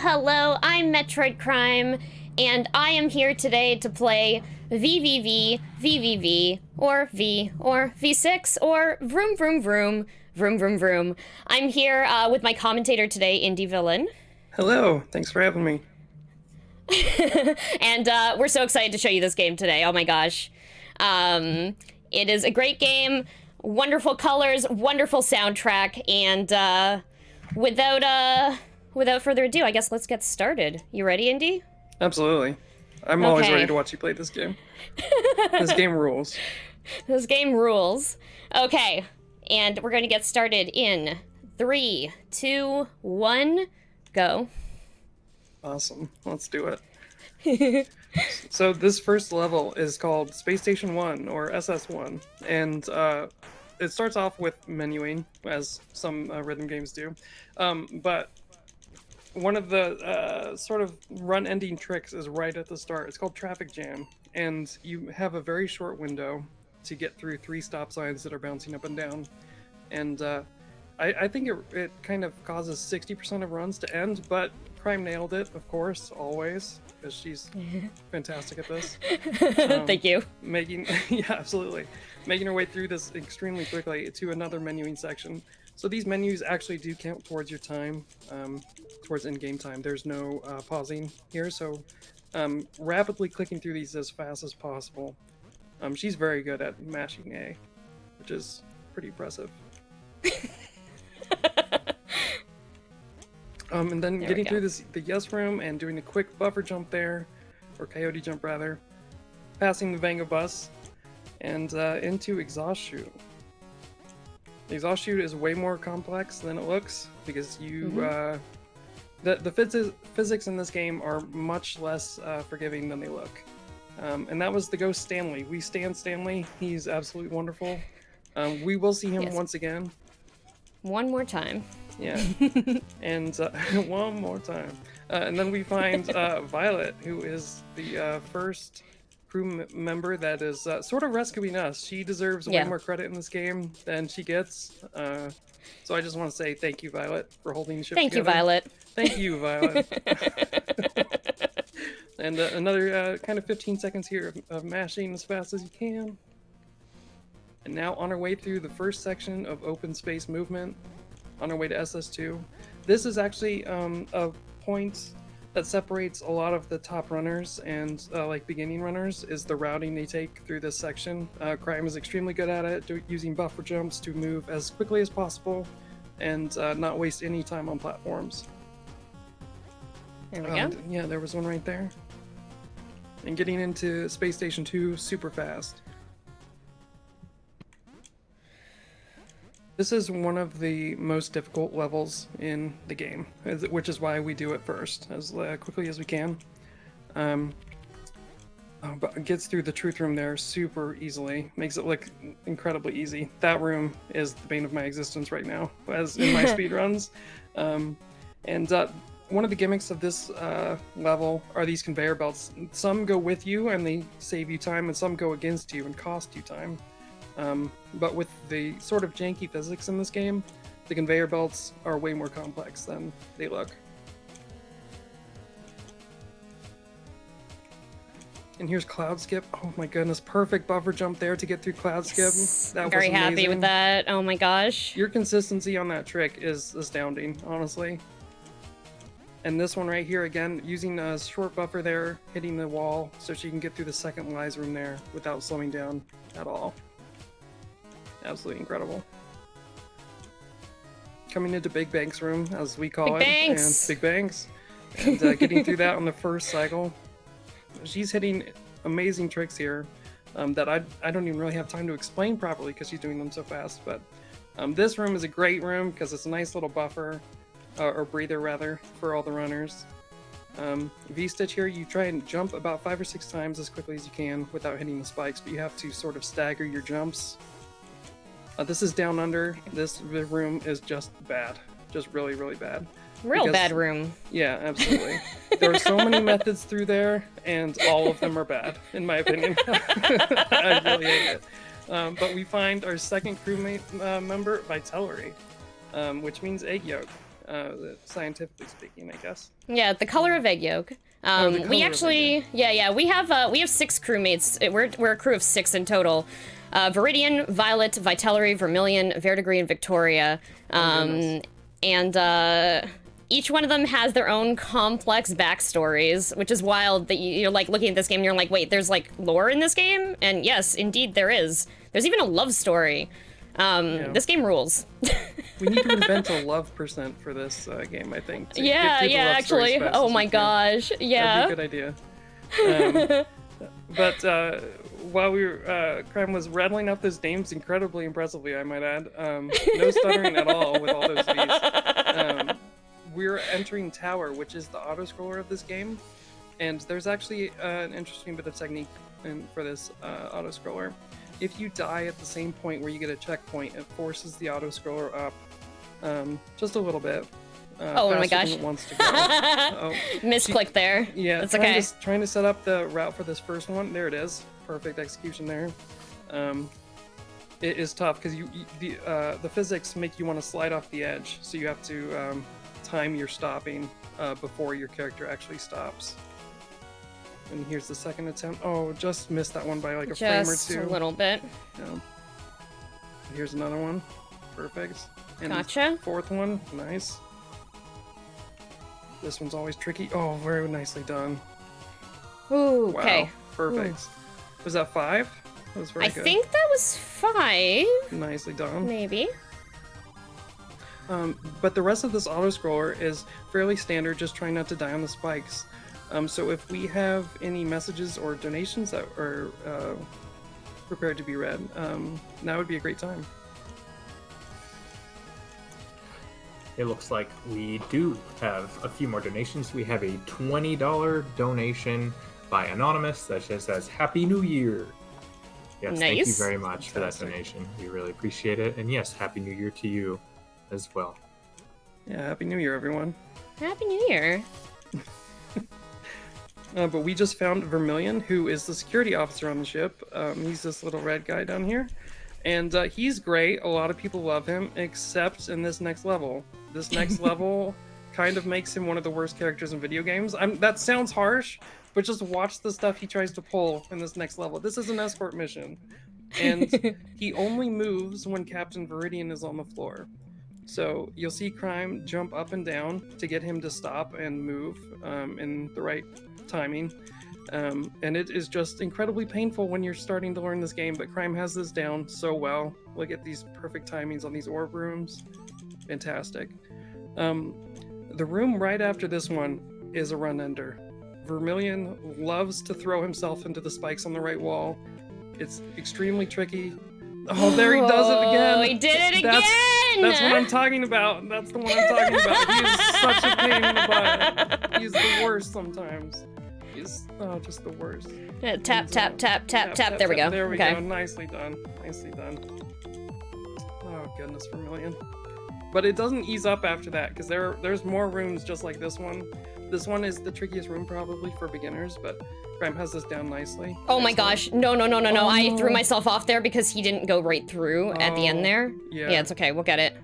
hello, I'm Metroid Crime, and I am here today to play VVVVVV, or V, or V6, or Vroom Vroom Vroom, Vroom Vroom Vroom. I'm here with my commentator today, IndyVillain. Hello, thanks for having me. And we're so excited to show you this game today, oh my gosh. It is a great game, wonderful colors, wonderful soundtrack, and without further ado, I guess let's get started. You ready, Indy? Absolutely. I'm always ready to watch you play this game. This game rules. This game rules. Okay, and we're going to get started in 3, 2, 1, go. Awesome. Let's do it. So this first level is called Space Station 1, or SS1, and it starts off with menuing, as some rhythm games do, but one of the sort of run-ending tricks is right at the start. It's called Traffic Jam, and you have a very short window to get through 3 stop signs that are bouncing up and down, and I think it kind of causes 60% of runs to end, but Crime nailed it, of course, always, because she's fantastic at this. Thank you. Yeah, absolutely. Making her way through this extremely quickly to another menuing section. So these menus actually do count towards your time, towards in-game time. There's no pausing here, so rapidly clicking through these as fast as possible. She's very good at mashing A, which is pretty impressive. And then getting through the yes room and doing a quick buffer jump there, or coyote jump rather, passing the Vanga bus, and into exhaust chute. The exhaust chute is way more complex than it looks, because you the physics in this game are much less forgiving than they look. And that was the ghost Stanley. We stand Stanley. He's absolutely wonderful. We will see him once again. One more time. Yeah, and one more time. And then we find Violet, who is the first crew member that is sort of rescuing us. She deserves way more credit in this game than she gets. So I just want to say thank you, Violet, for holding the ship together. Thank you, Violet. Thank you, Violet. And another kind of 15 seconds here of mashing as fast as you can. And now on our way through the first section of open space movement, on our way to SS2. This is actually a point that separates a lot of the top runners and like beginning runners, is the routing they take through this section. Crime is extremely good at it, using buffer jumps to move as quickly as possible and not waste any time on platforms. There we go. Yeah, there was one right there. And getting into Space Station 2 super fast. This is one of the most difficult levels in the game, which is why we do it first, as quickly as we can. But it gets through the truth room there super easily, makes it look incredibly easy. That room is the bane of my existence right now, as in my speedruns. And one of the gimmicks of this level are these conveyor belts. Some go with you and they save you time, and some go against you and cost you time. But with the sort of janky physics in this game, the conveyor belts are way more complex than they look. And here's Cloud Skip. Oh my goodness, perfect buffer jump there to get through Cloud Skip. That was very amazing. happy with that. Oh my gosh. Your consistency on that trick is astounding, honestly. And this one right here, again, using a short buffer there, hitting the wall so she can get through the second Lies room there without slowing down at all. Absolutely incredible. Coming into Big Banks room, as we call it, and Big Banks, and getting through that on the first cycle. She's hitting amazing tricks here that I don't even really have time to explain properly because she's doing them so fast. But this room is a great room because it's a nice little buffer, or breather rather, for all the runners. V-Stitch here, you try and jump about 5 or 6 times as quickly as you can without hitting the spikes, but you have to sort of stagger your jumps. This is Down Under. This room is just bad. Just really, really bad. Bad room. Yeah, absolutely. There are so many methods through there, and all of them are bad, in my opinion. I really hate it. But we find our second crewmate member, Vitellary, which means egg yolk. scientifically speaking, I guess. Yeah, the color of egg yolk. We actually, we have 6 crewmates. We're a crew of 6 in total. Viridian, Violet, Vitellary, Vermilion, Verdigris, and Victoria. And each one of them has their own complex backstories, which is wild that you're like looking at this game and you're like, wait, there's like lore in this game? And yes, indeed there is. There's even a love story. This game rules. We need to invent a love percent for this game, I think. Actually. Oh my gosh. Yeah. That'd be a good idea. But while Crime was rattling up those names incredibly impressively, I might add, no stuttering at all with all those V's. We're entering Tower, which is the auto-scroller of this game. And there's actually an interesting bit of technique for this auto-scroller. If you die at the same point where you get a checkpoint, it forces the auto-scroller up just a little bit. Oh my gosh. It wants to go. Misclick there. Yeah, that's okay. Trying to set up the route for this first one. There it is. Perfect execution there. It is tough because the physics make you want to slide off the edge, so you have to time your stopping before your character actually stops. And here's the second attempt. Oh, just missed that one by like a frame or two. Just a little bit. Yeah. Here's another one. Perfect. And gotcha. Fourth one. Nice. This one's always tricky. Oh, very nicely done. Ooh, wow. Okay. Perfect. Ooh. Was that 5? That was very good. I think that was 5. Nicely done. Maybe. But the rest of this auto-scroller is fairly standard, just trying not to die on the spikes. So if we have any messages or donations that are prepared to be read, now would be a great time. It looks like we do have a few more donations. We have a $20 donation by Anonymous that just says, Happy New Year. Yes, nice. Thank you very much for that donation. We really appreciate it. And yes, Happy New Year to you as well. Yeah, Happy New Year, everyone. Happy New Year. But we just found Vermilion, who is the security officer on the ship. He's this little red guy down here. And he's great. A lot of people love him, except in this next level. This next level kind of makes him one of the worst characters in video games. That sounds harsh, but just watch the stuff he tries to pull in this next level. This is an escort mission. And he only moves when Captain Viridian is on the floor. So you'll see Crime jump up and down to get him to stop and move in the right timing. And it is just incredibly painful when you're starting to learn this game, but Crime has this down so well. Look at these perfect timings on these orb rooms. Fantastic. The room right after this one is a run ender. Vermilion loves to throw himself into the spikes on the right wall. It's extremely tricky. Oh, there he does it again. Oh, he did it again. That's what I'm talking about. That's the one I'm talking about. He is such a pain in the butt. He's the worst sometimes. He's just the worst. Yeah, tap. There we go. There we go. Nicely done. Nicely done. Oh, goodness, Vermilion. But it doesn't ease up after that, because there's more rooms just like this one. This one is the trickiest room probably for beginners, but Crime has this down nicely. Oh my gosh. No. Oh, I threw myself off there because he didn't go right through at the end there. Yeah, it's okay. We'll get it.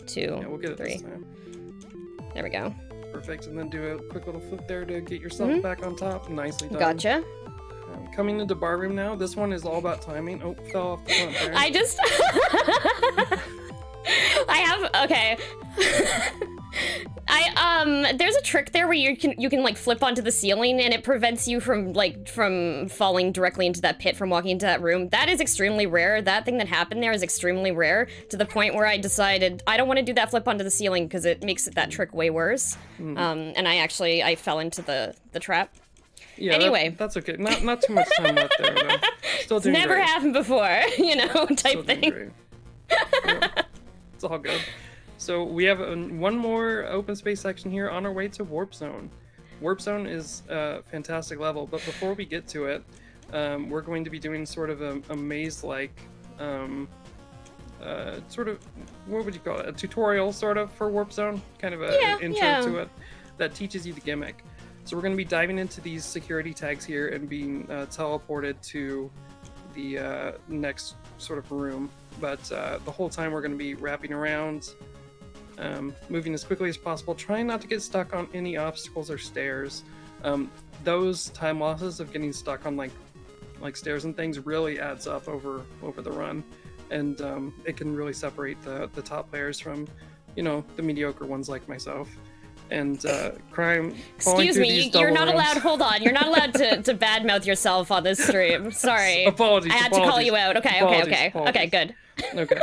2, yeah, we'll get it 3. this time. There we go. Perfect, and then do a quick little flip there to get yourself back on top. Nicely done. Gotcha. Coming into bar room now. This one is all about timing. Oh, fell off the front there. Okay. There's a trick there where you can like flip onto the ceiling and it prevents you from falling directly into that pit from walking into that room. That is extremely rare. That thing that happened there is extremely rare, to the point where I decided I don't want to do that flip onto the ceiling because it makes that trick way worse. And I fell into the trap. Yeah, anyway, that's okay. Not too much time left there though. Still doing never great. happened before, type Still doing thing. great. Yeah, it's all good. So we have one more open space section here on our way to Warp Zone. Warp Zone is a fantastic level, but before we get to it, we're going to be doing sort of a maze-like, sort of, what would you call it? A tutorial, sort of, for Warp Zone? Kind of an intro to it that teaches you the gimmick. So we're going to be diving into these security tags here and being teleported to the next sort of room. But the whole time we're going to be wrapping around, moving as quickly as possible, trying not to get stuck on any obstacles or stairs. Those time losses of getting stuck on like stairs and things really adds up over the run, and it can really separate the top players from, the mediocre ones like myself. And Crime. Excuse me, you're not allowed. Hold on, you're not allowed to badmouth yourself on this stream. Sorry. Apologies. I had to call you out. Okay, apologies. okay, good. Okay.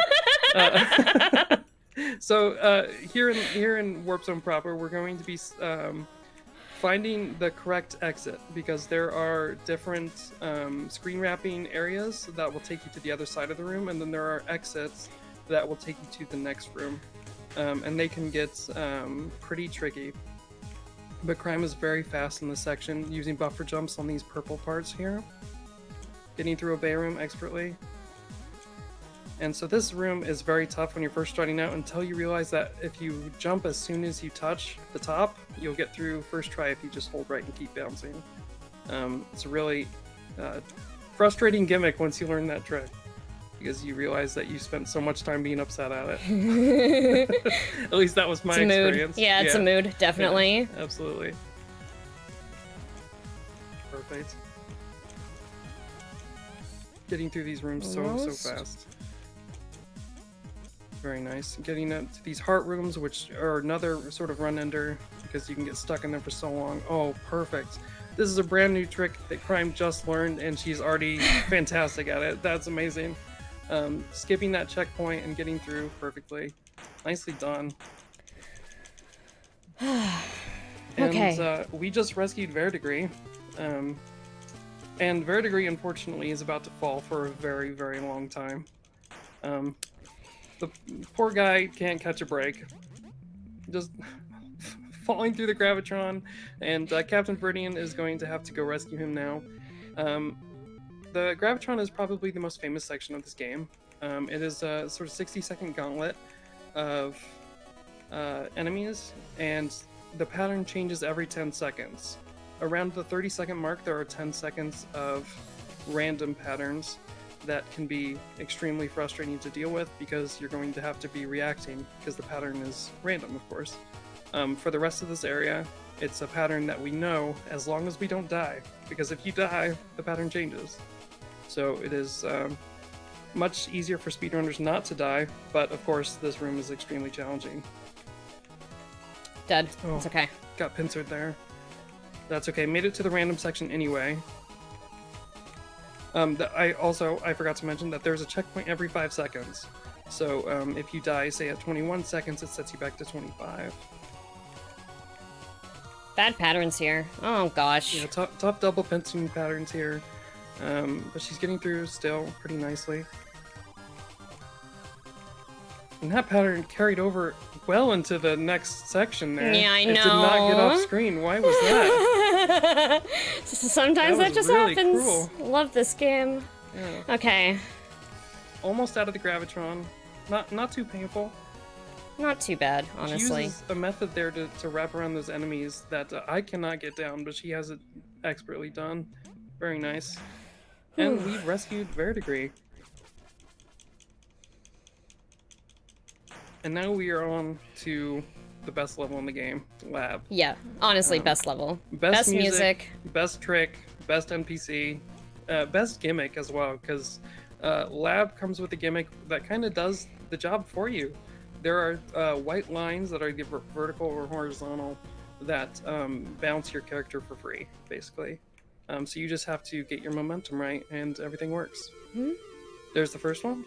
So here in Warp Zone proper, we're going to be finding the correct exit, because there are different screen wrapping areas that will take you to the other side of the room, and then there are exits that will take you to the next room. And they can get pretty tricky. But Crime is very fast in this section, using buffer jumps on these purple parts here. Getting through a bay room expertly. And so this room is very tough when you're first starting out, until you realize that if you jump as soon as you touch the top, you'll get through first try if you just hold right and keep bouncing. It's a really frustrating gimmick once you learn that trick, because you realize that you spent so much time being upset at it. At least that was my experience. Yeah, it's a mood, definitely. Yeah, absolutely. Perfect. Getting through these rooms so fast. Very nice. Getting into these heart rooms, which are another sort of run-ender, because you can get stuck in them for so long. Oh, perfect. This is a brand new trick that Crime just learned, and she's already fantastic at it. That's amazing. Skipping that checkpoint and getting through perfectly. Nicely done. Okay. And we just rescued Verdigris. And Verdigris, unfortunately, is about to fall for a very, very long time. The poor guy can't catch a break. Just falling through the Gravitron, and Captain Viridian is going to have to go rescue him now. The Gravitron is probably the most famous section of this game. It is a sort of 60-second gauntlet of enemies, and the pattern changes every 10 seconds. Around the 30-second mark, there are 10 seconds of random patterns that can be extremely frustrating to deal with, because you're going to have to be reacting, because the pattern is random, of course. For the rest of this area, it's a pattern that we know as long as we don't die, because if you die, the pattern changes. So it is much easier for speedrunners not to die, but of course this room is extremely challenging. Dead. Oh, it's okay. Got pincered there. That's okay. Made it to the random section anyway. I forgot to mention that there's a checkpoint every 5 seconds. So if you die, say at 21 seconds, it sets you back to 25. Bad patterns here. Oh gosh. Yeah, tough double pinching patterns here. But she's getting through still pretty nicely. And that pattern carried over well into the next section there. Yeah, I know. It did not get off screen. Why was that? Sometimes that just really happens. Cruel. Love this game. Yeah. Okay. Almost out of the Gravitron. Not too painful. Not too bad, honestly. She uses a method there to wrap around those enemies that I cannot get down, but she has it expertly done. Very nice. And we've rescued Verdigris. And now we are on to the best level in the game, Lab. Yeah, honestly, best level. Best music, best trick, best NPC, best gimmick as well, because Lab comes with a gimmick that kind of does the job for you. There are white lines that are either vertical or horizontal that bounce your character for free, basically. So you just have to get your momentum right, and everything works. Mm-hmm. There's the first one.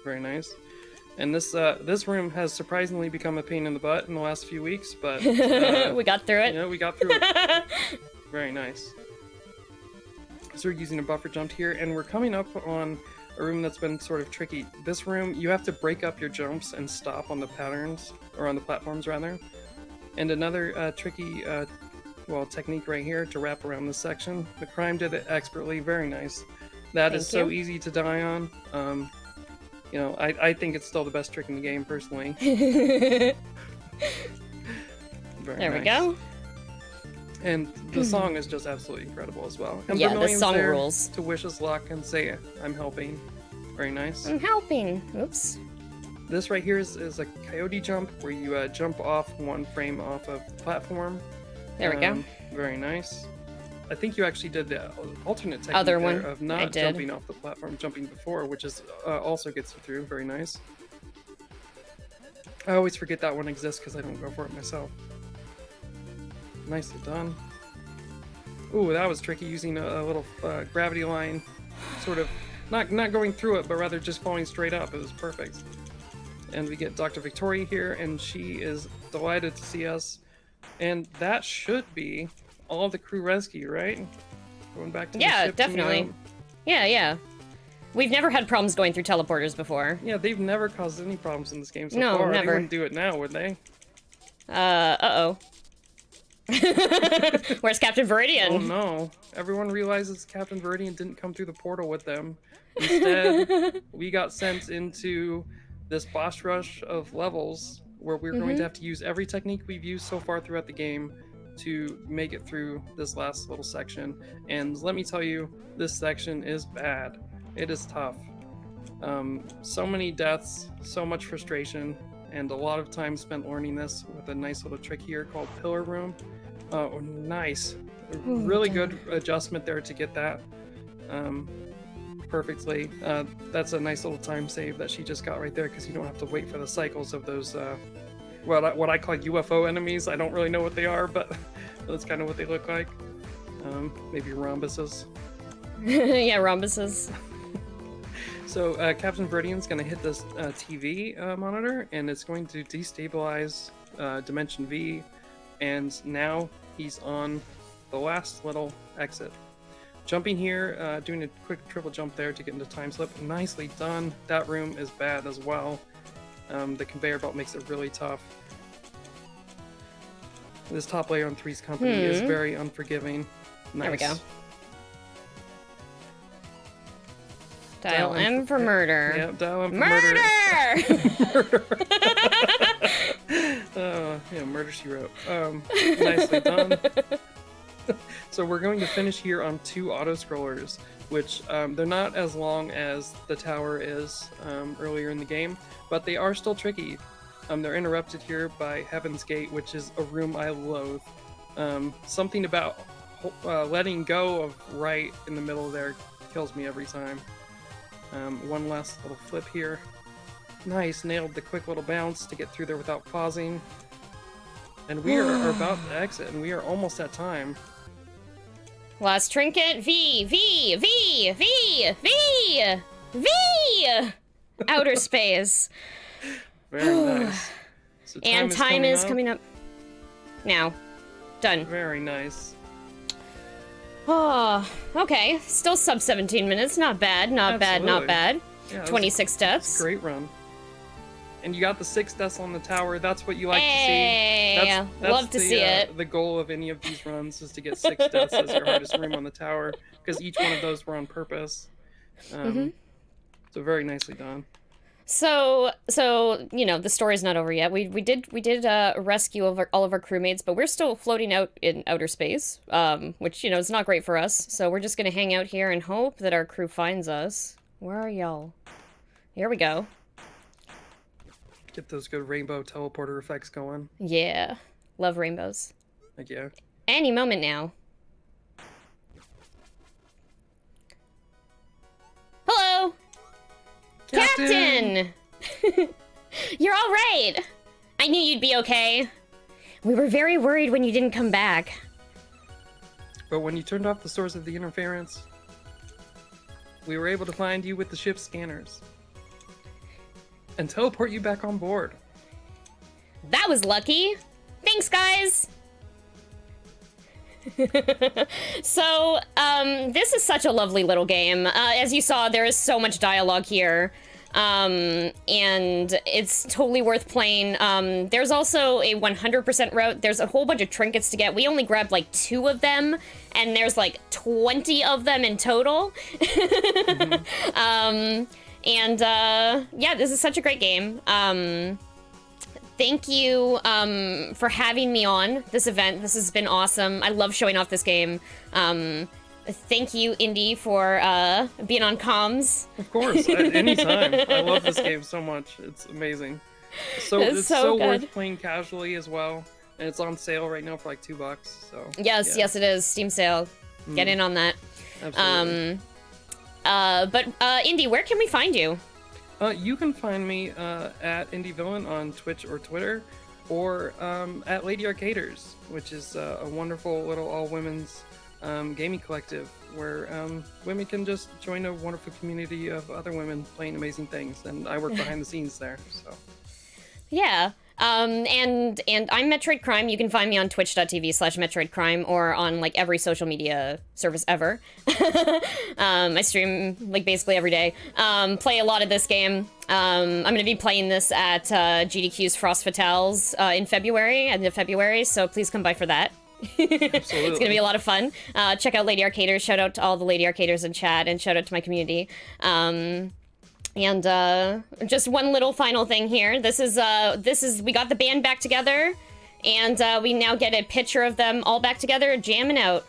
Very nice. And this room has surprisingly become a pain in the butt in the last few weeks, but we got through it. Yeah, we got through it. Very nice. So we're using a buffer jump here, and we're coming up on a room that's been sort of tricky. This room, you have to break up your jumps and stop on the patterns, or on the platforms rather. And another tricky technique right here to wrap around this section. The Crime did it expertly. Very nice. That is so easy to die on. I think it's still the best trick in the game, personally. There we go. And the song is just absolutely incredible as well. And yeah, the song rules. To wish us luck and say, I'm helping. Very nice. I'm helping. Oops. This right here is a coyote jump where you jump off 1 frame off of the platform. There we go. Very nice. I think you actually did the alternate technique Other there one. of not jumping off the platform, jumping before, which is also gets you through. Very nice. I always forget that one exists because I don't go for it myself. Nicely done. Ooh, that was tricky, using a little gravity line, sort of not going through it, but rather just falling straight up. It was perfect. And we get Dr. Victoria here, and she is delighted to see us. And that should be all of the crew rescue, right? Going back to the ship. Definitely. Yeah. We've never had problems going through teleporters before. Yeah, they've never caused any problems in this game so No, far. never. They wouldn't do it now, would they? Uh-oh. Where's Captain Viridian? Oh no. Everyone realizes Captain Viridian didn't come through the portal with them. Instead, we got sent into this boss rush of levels where we're going to have to use every technique we've used so far throughout the game to make it through this last little section. And let me tell you, this section is bad. It is tough. So many deaths, so much frustration, and a lot of time spent learning this with a nice little trick here called Pillar Room. Oh, nice. Really good adjustment there to get that perfectly. That's a nice little time save that she just got right there, because you don't have to wait for the cycles of those what I call UFO enemies. I don't really know what they are, but that's kind of what they look like. Maybe rhombuses. Yeah, rhombuses. So Captain Viridian's going to hit this TV monitor, and it's going to destabilize Dimension V, and now he's on the last little exit. Jumping here, doing a quick triple jump there to get into time slip. Nicely done. That room is bad as well. The conveyor belt makes it really tough. This top layer on Three's Company is very unforgiving. Nice. There we go. Dial M for murder. Yep, dial M for murder. Yeah, murder she wrote. Nicely done. So we're going to finish here on 2 auto-scrollers, which they're not as long as the tower is earlier in the game, but they are still tricky. They're interrupted here by Heaven's Gate, which is a room I loathe. Something about letting go of right in the middle there kills me every time. One last little flip here. Nice, nailed the quick little bounce to get through there without pausing. And we are about to exit, and we are almost at time. Last trinket. V. Outer space. Very nice. So And time is coming up now. Done. Very nice. Oh, okay. Still sub 17 minutes. Not bad. Not Absolutely. bad. Yeah, 26 deaths. Great run. And you got the 6 deaths on the tower. That's what you like Hey, to see. That's love to see it. The goal of any of these runs is to get 6 deaths as your hardest room on the tower, because each one of those were on purpose. So very nicely done. So you know, the story's not over yet. We did rescue all of our crewmates, but we're still floating out in outer space, which, you know, is not great for us. So we're just gonna hang out here and hope that our crew finds us. Where are y'all? Here we go. Get those good rainbow teleporter effects going. Yeah, love rainbows. Like, yeah. Any moment now. Hello, Captain! You're all right. I knew you'd be okay. We were very worried when you didn't come back. But when you turned off the source of the interference, we were able to find you with the ship's scanners and teleport you back on board. That was lucky. Thanks, guys. So, this is such a lovely little game. As you saw, there is so much dialogue here. And it's totally worth playing. There's also a 100% route. There's a whole bunch of trinkets to get. We only grabbed like 2 of them, and there's like 20 of them in total. Yeah, this is such a great game. Thank you for having me on this event. This has been awesome. I love showing off this game. thank you, Indy, for being on comms. Of course, at any time. I love this game so much. It's amazing. So it's so good. worth playing casually as well, and it's on sale right now for like $2. So Yes, yes, it is. Steam sale. Get in on that. Absolutely. But Indy, where can we find you? You can find me at IndyVillain on Twitch or Twitter, or at Lady Arcaders, which is a wonderful little all-women's gaming collective where women can just join a wonderful community of other women playing amazing things, and I work behind the scenes there. So Yeah. And I'm Metroid Crime. You can find me on twitch.tv/Metroid Crime or on like every social media service ever. I stream like basically every day. Play a lot of this game. I'm gonna be playing this at GDQ's Frost Fatales in February, end of February, so please come by for that. It's gonna be a lot of fun. Check out Lady Arcaders. Shout out to all the Lady Arcaders in chat, and shout out to my community. And just one little final thing here. This is we got the band back together, and we now get a picture of them all back together jamming out.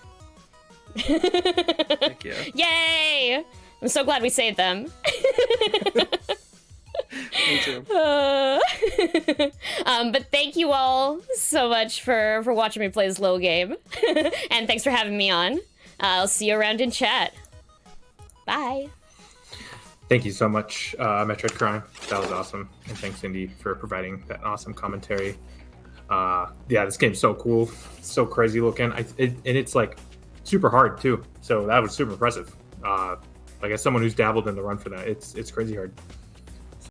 Heck yeah. Yay! I'm so glad we saved them. Me too. But thank you all so much for watching me play this little game. And thanks for having me on. I'll see you around in chat. Bye. Thank you so much, Metroid Crime. That was awesome. And thanks, Indy, for providing that awesome commentary. Yeah, this game's so cool. So crazy looking. And it's like super hard too. So that was super impressive. Like as someone who's dabbled in the run for that, it's crazy hard.